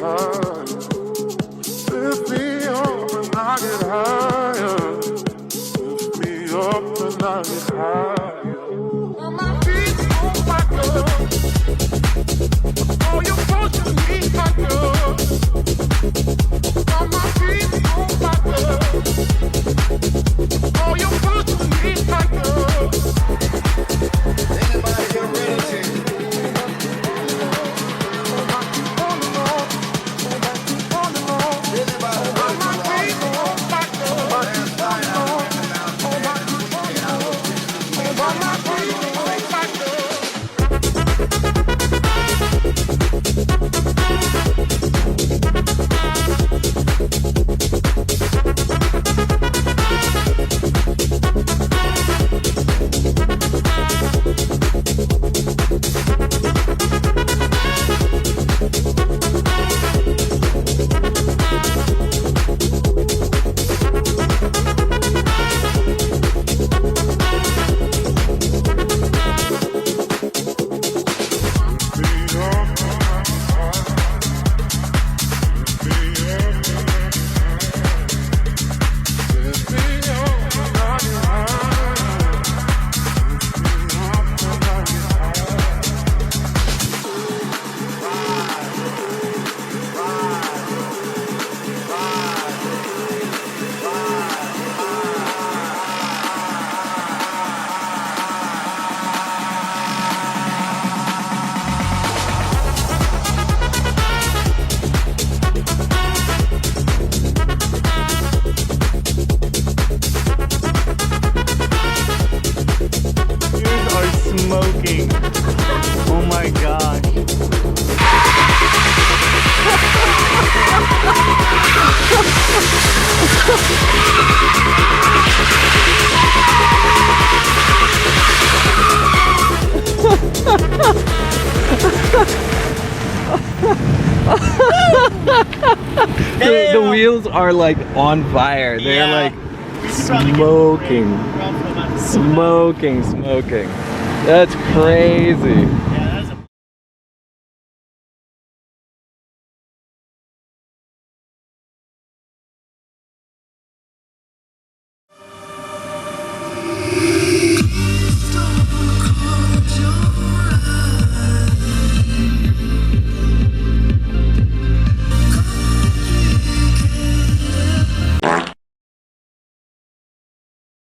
higher. Lift me up and I get higher. Lift me up and I get higher. On my feet, oh my God. Oh, you're pushing me higher. On my feet, oh my God. Oh, you're pushing me higher. Anybody get ready to? Smoking. Oh my gosh. The wheels are like on fire. They're like smoking. Smoking. That's crazy.